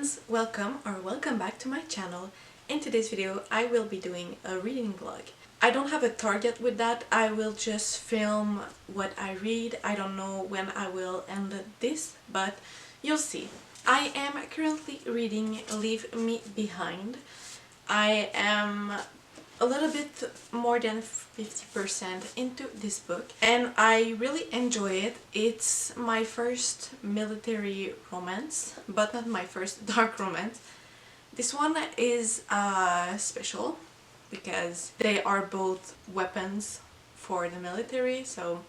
friends, welcome back to my channel. In today's video I will be doing a reading vlog. I don't have a target with that. I will just film what I read. I don't know when I will end this, but you'll see. I am currently reading Leave Me Behind. I am a little bit more than 50% into this book and I really enjoy it. It's my first military romance, but not my first dark romance. This one is special because they are both weapons for the military, so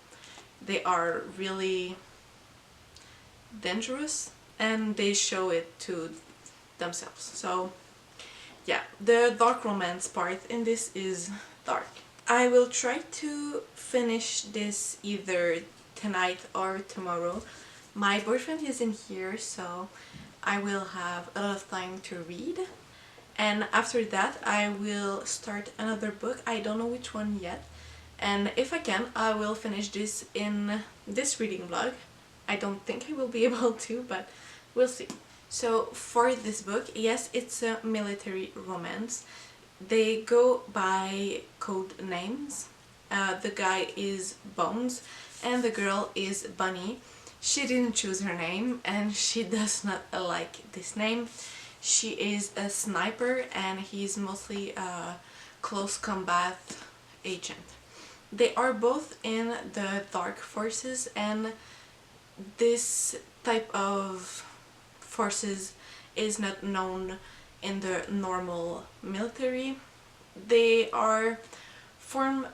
they are really dangerous and they show it to themselves. So yeah, the dark romance part in this is dark. I will try to finish this either tonight or tomorrow. My boyfriend is in here, so I will have a lot of time to read. And after that I will start another book. I don't know which one yet. And if I can, I will finish this in this reading vlog. I don't think I will be able to, but we'll see. So for this book, yes, it's a military romance. They go by code names. The guy is Bones and the girl is Bunny. She didn't choose her name and she does not like this name. She is a sniper and he's mostly a close combat agent. They are both in the dark forces, and this type of forces is not known in the normal military. They are formed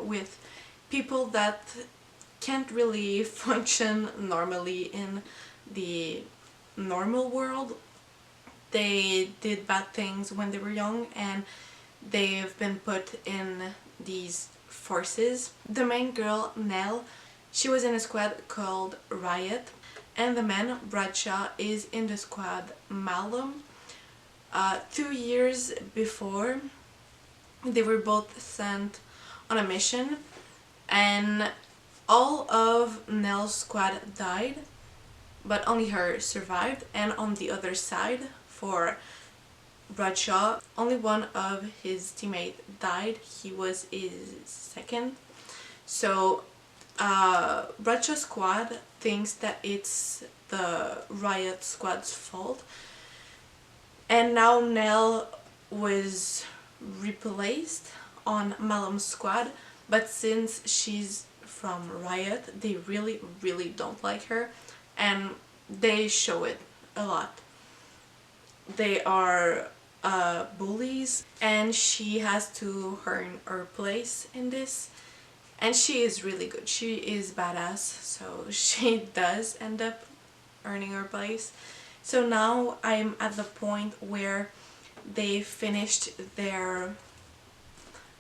with people that can't really function normally in the normal world. They did bad things when they were young and they've been put in these forces. The main girl, Nell, she was in a squad called Riot, and the man, Bradshaw, is in the squad Malum. 2 years before, they were both sent on a mission and all of Nell's squad died, but only her survived. And on the other side, for Bradshaw, only one of his teammates died. He was his second. So Bradshaw's squad thinks that it's the Riot squad's fault, and now Nell was replaced on Malum's squad, but since she's from Riot, they really don't like her and they show it a lot. They are bullies and she has to earn her place in this. And she is really good. She is badass, so she does end up earning her place. So now I'm at the point where they finished their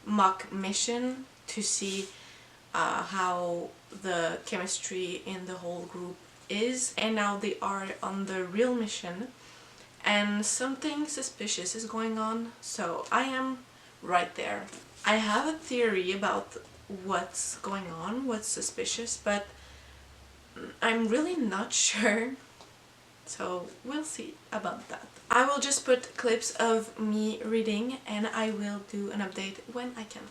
mock mission to see how the chemistry in the whole group is. And now they are on the real mission and something suspicious is going on. So I am right there. I have a theory about what's going on, what's suspicious, but I'm really not sure, so we'll see about that. I will just put clips of me reading and I will do an update when I can.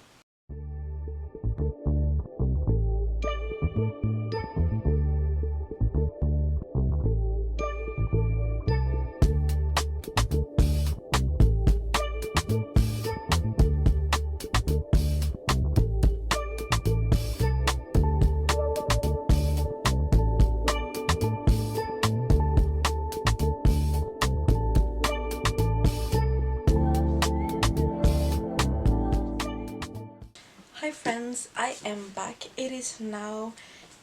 Hi friends, I am back. It is now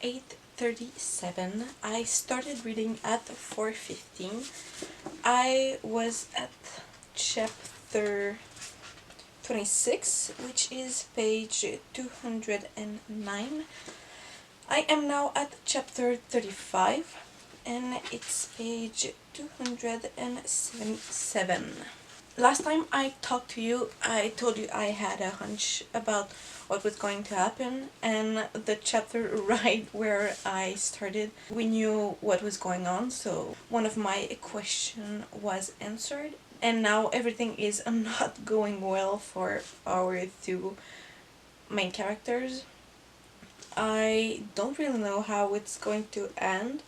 8:37. I started reading at 4:15. I was at chapter 26, which is page 209. I am now at chapter 35 and it's page 277. Last time I talked to you, I told you I had a hunch about what was going to happen, and the chapter right where I started, we knew what was going on, so one of my question was answered, and now everything is not going well for our two main characters. I don't really know how it's going to end.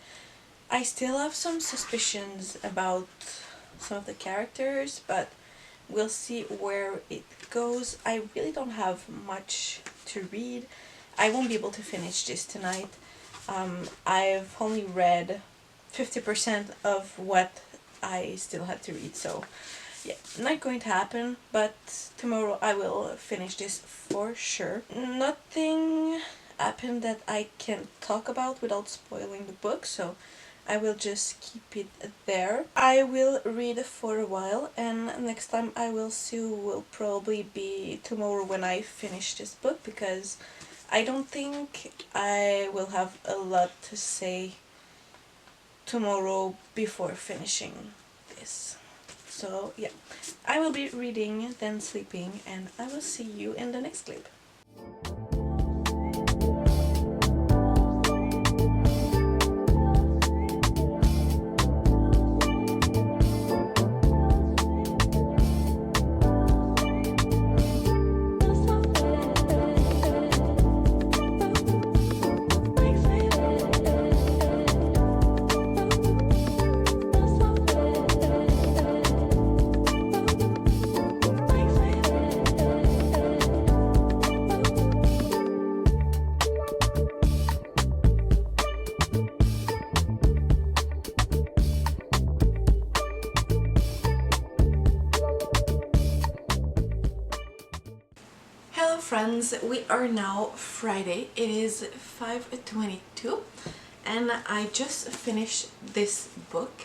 I still have some suspicions about some of the characters, but we'll see where it goes. I really don't have much to read. I won't be able to finish this tonight. I've only read 50% of what I still had to read, so yeah, not going to happen, but tomorrow I will finish this for sure. Nothing happened that I can talk about without spoiling the book, so I will just keep it there. I will read for a while, and next time I will see will probably be tomorrow when I finish this book, because I don't think I will have a lot to say tomorrow before finishing this. So yeah, I will be reading, then sleeping, and I will see you in the next clip. Hello friends, we are now Friday. It is 5:22 and I just finished this book.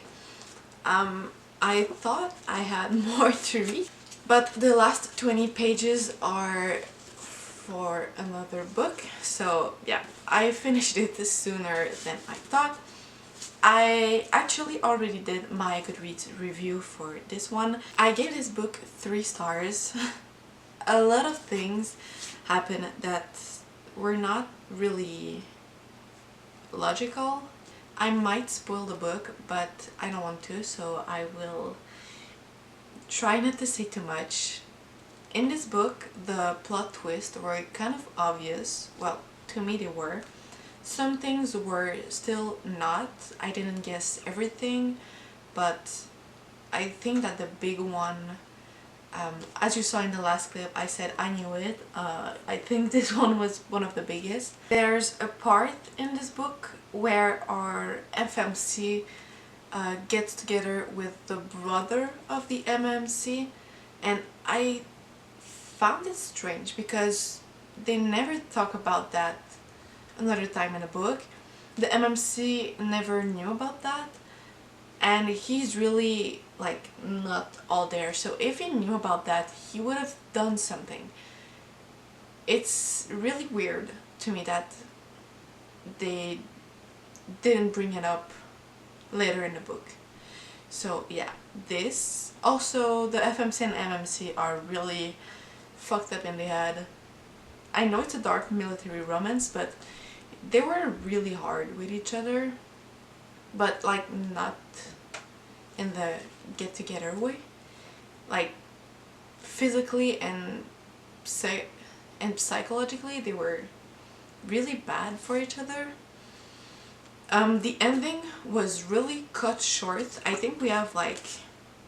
I thought I had more to read, but the last 20 pages are for another book. So yeah, I finished it sooner than I thought. I actually already did my Goodreads review for this one. I gave this book 3 stars. A lot of things happen that were not really logical. I might spoil the book, but I don't want to, so I will try not to say too much. In this book, the plot twists were kind of obvious. Well, to me they were. Some things were still not. I didn't guess everything, but I think that the big one, as you saw in the last clip, I said I knew it. I think this one was one of the biggest. There's a part in this book where our FMC gets together with the brother of the MMC, and I found it strange because they never talk about that another time in the book. The MMC never knew about that, and he's really like not all there. So if he knew about that, he would have done something. It's really weird to me that they didn't bring it up later in the book. So yeah, this. Also, the FMC and MMC are really fucked up in the head. I know it's a dark military romance, but they were really hard with each other, but like not in the get together way. Like physically and psychologically they were really bad for each other. The ending was really cut short. I think we have like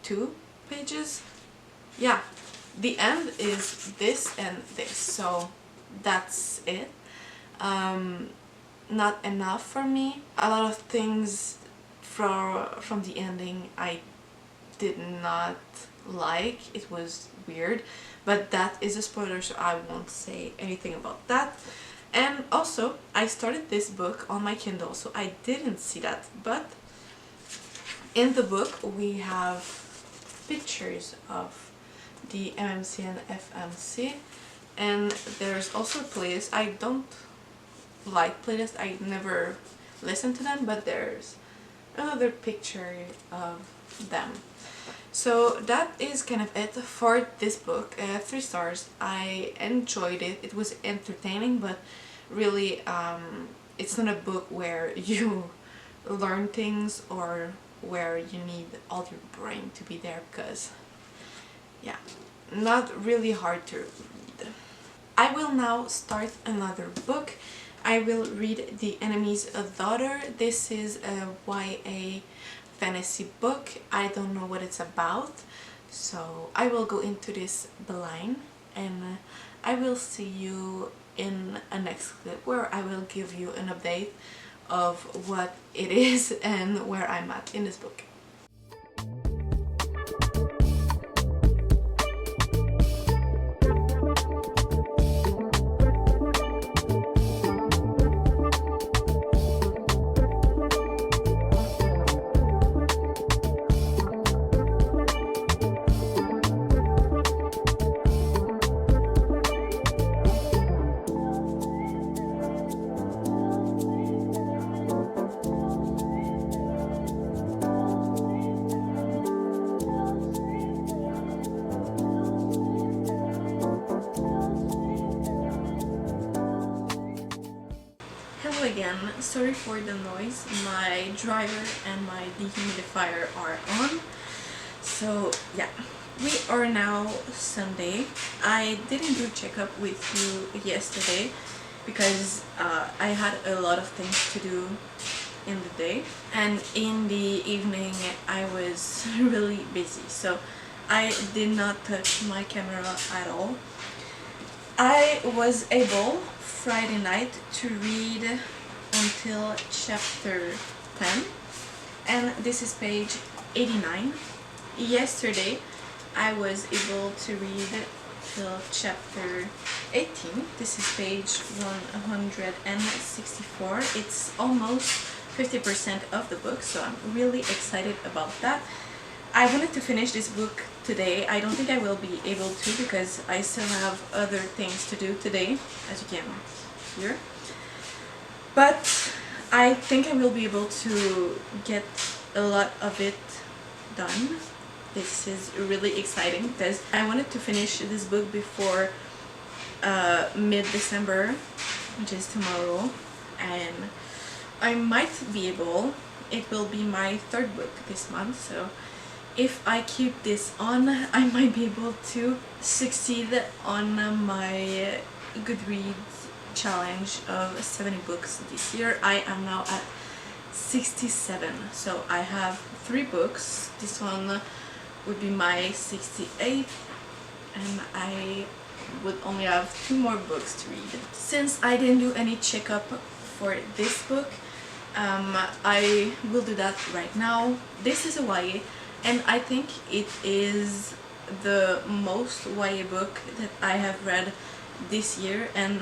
2 pages. Yeah, the end is this and this, so that's it. Not enough for me. A lot of things from the ending I did not like. It was weird, but that is a spoiler, so I won't say anything about that. And also, I started this book on my Kindle, so I didn't see that, but in the book we have pictures of the MMC and FMC, and there's also a playlist. I don't like playlists, I never listen to them, but there's another picture of them. So that is kind of it for this book. 3 stars. I enjoyed it. It was entertaining, but really it's not a book where you learn things or where you need all your brain to be there, because yeah, not really hard to read. I will now start another book. I will read The Enemy's Daughter. This is a YA fantasy book. I don't know what it's about, so I will go into this blind, and I will see you in a next clip where I will give you an update of what it is and where I'm at in this book. Hello again, sorry for the noise, my dryer and my dehumidifier are on. So yeah, we are now Sunday. I didn't do checkup with you yesterday because I had a lot of things to do in the day, and in the evening I was really busy, so I did not touch my camera at all. I was able Friday night to read until chapter 10, and this is page 89. Yesterday I was able to read till chapter 18. This is page 164. It's almost 50% of the book, so I'm really excited about that. I wanted to finish this book today. I don't think I will be able to because I still have other things to do today, as you can hear. But I think I will be able to get a lot of it done. This is really exciting because I wanted to finish this book before mid-December, which is tomorrow, and I might be able. It will be my 3rd book this month, so if I keep this on, I might be able to succeed on my Goodreads challenge of 70 books this year. I am now at 67, so I have 3 books. This one would be my 68th, and I would only have 2 more books to read. Since I didn't do any checkup for this book, I will do that right now. This is a YA, and I think it is the most YA book that I have read this year, and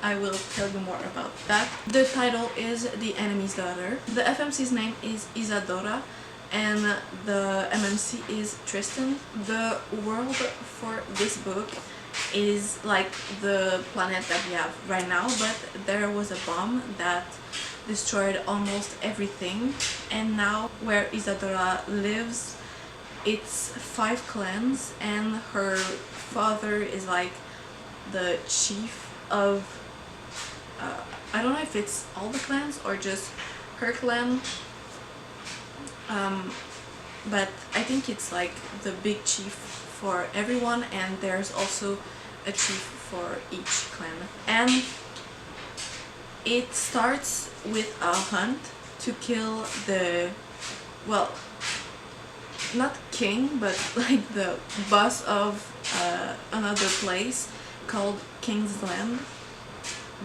I will tell you more about that. The title is The Enemy's Daughter. The FMC's name is Isadora, and the MMC is Tristan. The world for this book is like the planet that we have right now, but there was a bomb that destroyed almost everything, and now where Isadora lives, it's 5 clans, and her father is like the chief of I don't know if it's all the clans or just her clan, but I think it's like the big chief for everyone, and there's also a chief for each clan. And it starts with a hunt to kill the, well, not king, but like the boss of another place called King's Land,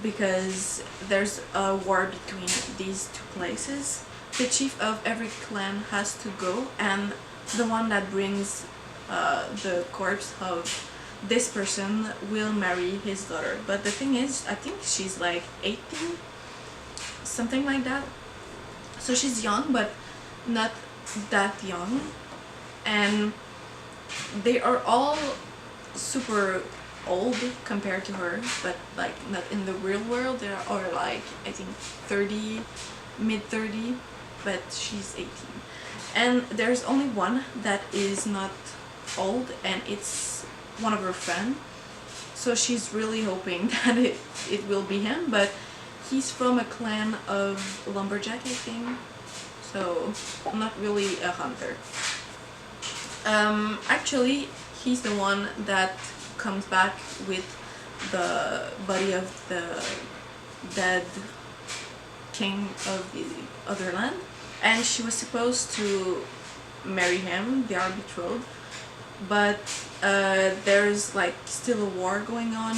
because there's a war between these 2 places. The chief of every clan has to go, and the one that brings the corpse of this person will marry his daughter. But the thing is, I think she's like 18, something like that. So she's young, but not that young, and they are all super old compared to her, but like not in the real world. They are like, I think 30, mid 30, but she's 18. And there's only one that is not old, and it's one of her friends. So she's really hoping that it will be him, but he's from a clan of lumberjack, I think. So not really a hunter. Actually, he's the one that comes back with the body of the dead king of the other land, and she was supposed to marry him. They are betrothed, but there's like still a war going on.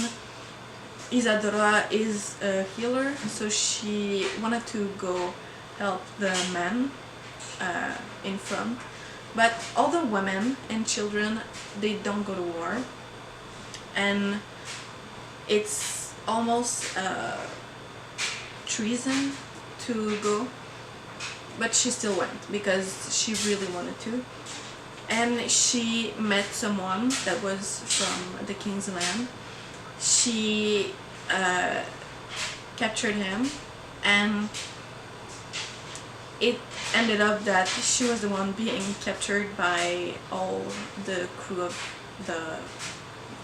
Isadora is a healer, so she wanted to go help the men in front, but all the women and children, they don't go to war, and it's almost treason to go, but she still went because she really wanted to. And she met someone that was from the king's land. She captured him, and it ended up that she was the one being captured by all the crew of the,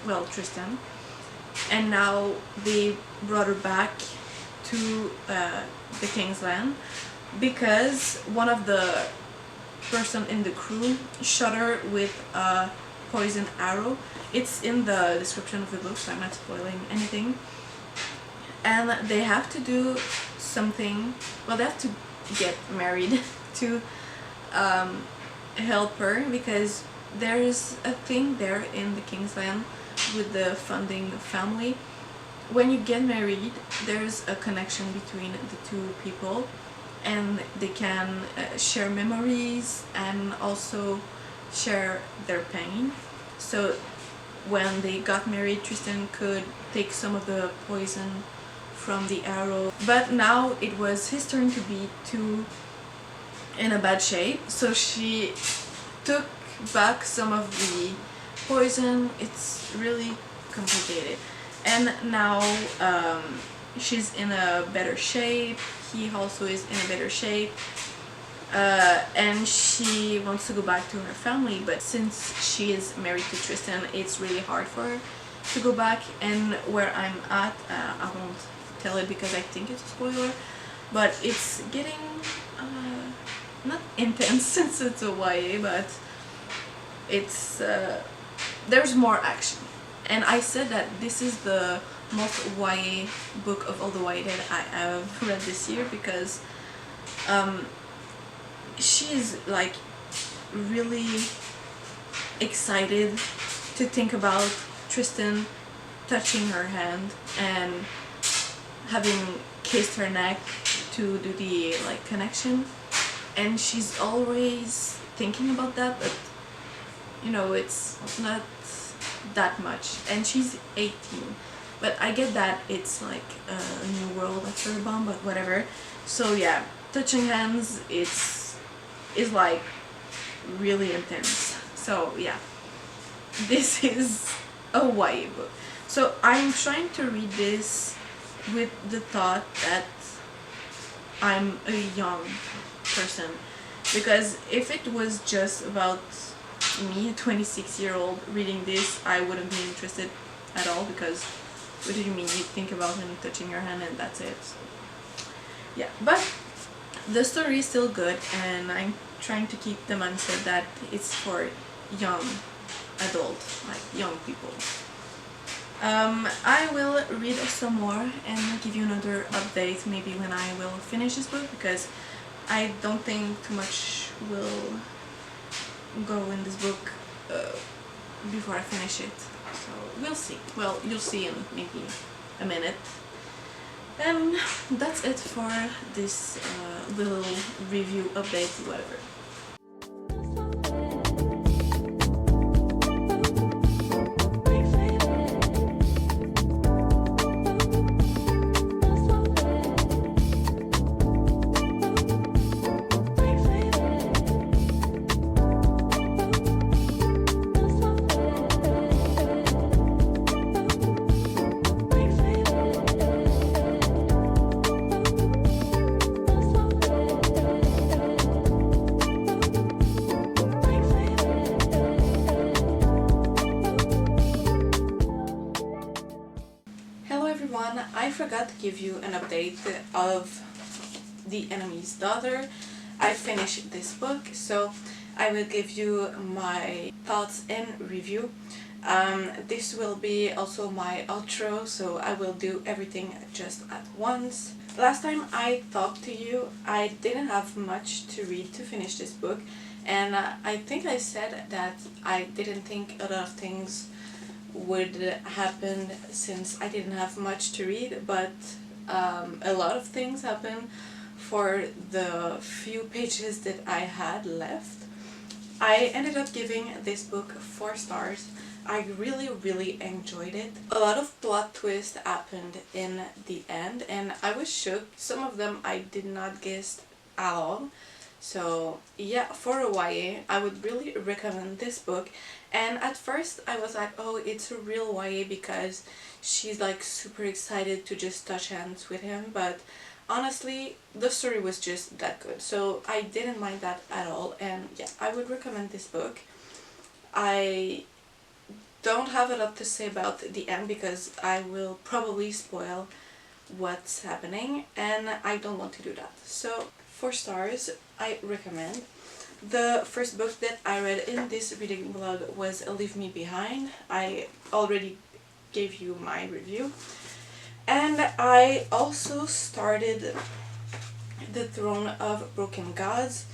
well, Tristan. And now they brought her back to the king's land because one of the person in the crew shot her with a poison arrow. It's in the description of the book, so I'm not spoiling anything. And they have to do something, well, they have to get married to help her, because there's a thing there in the king's land with the founding family. When you get married, there's a connection between the two people, and they can share memories and also share their pain. So when they got married, Tristan could take some of the poison from the arrow, but now it was his turn to be too in a bad shape, so she took back some of the poison. It's really complicated, and now she's in a better shape. He also is in a better shape, and she wants to go back to her family, but since she is married to Tristan, it's really hard for her to go back. And where I'm at, I won't tell it because I think it's a spoiler, but it's getting not intense since it's a YA, but it's there's more action. And I said that this is the most YA book of all the YA that I have read this year, because she's like really excited to think about Tristan touching her hand and having kissed her neck to do the like connection, and she's always thinking about that, but you know, it's not that much, and she's 18. But I get that it's like a new world after the bomb, but whatever. So yeah, touching hands, is like really intense. So yeah, this is a YA book. So I'm trying to read this with the thought that I'm a young person, because if it was just about me, a 26-year-old, reading this, I wouldn't be interested at all, because what do you mean, you think about him touching your hand and that's it. So yeah, but the story is still good, and I'm trying to keep the mindset that it's for young adult, like young people. I will read some more and give you another update maybe when I will finish this book, because I don't think too much will go in this book before I finish it. So we'll see. Well, you'll see in maybe a minute. And that's it for this little review update, whatever. everyone, I forgot to give you an update of The Enemy's Daughter. I finished this book, so I will give you my thoughts and review. This will be also my outro, so I will do everything just at once. Last time I talked to you, I didn't have much to read to finish this book, and I think I said that I didn't think a lot of things would happen since I didn't have much to read, but a lot of things happened for the few pages that I had left. I ended up giving this book 4 stars. I really enjoyed it. A lot of plot twists happened in the end and I was shook. Some of them I did not guess at all. So yeah, for a YA, I would really recommend this book. And at first I was like, oh, it's a real YA because she's like super excited to just touch hands with him, but honestly the story was just that good, so I didn't mind that at all. And yeah, I would recommend this book. I don't have a lot to say about the end because I will probably spoil what's happening and I don't want to do that. So 4 stars, I recommend. The first book that I read in this reading vlog was Leave Me Behind. I already gave you my review. And I also started The Throne of Broken Gods.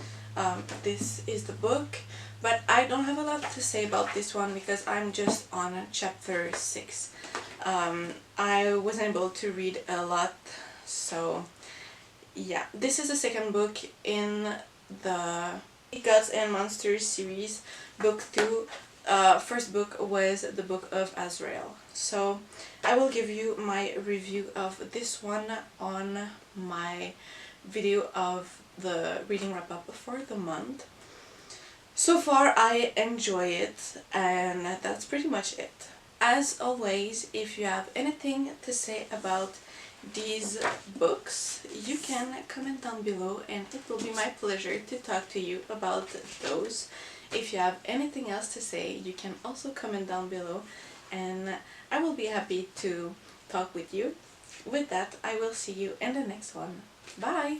This is the book, but I don't have a lot to say about this one because I'm just on chapter 6. I wasn't able to read a lot, so yeah. This is the second book in the Gods and Monsters series, book 2. First book was the Book of Azrael. So I will give you my review of this one on my video of the reading wrap up for the month. So far I enjoy it and that's pretty much it. As always, if you have anything to say about these books, you can comment down below and it will be my pleasure to talk to you about those. If you have anything else to say, you can also comment down below and I will be happy to talk with you. With that, I will see you in the next one. Bye!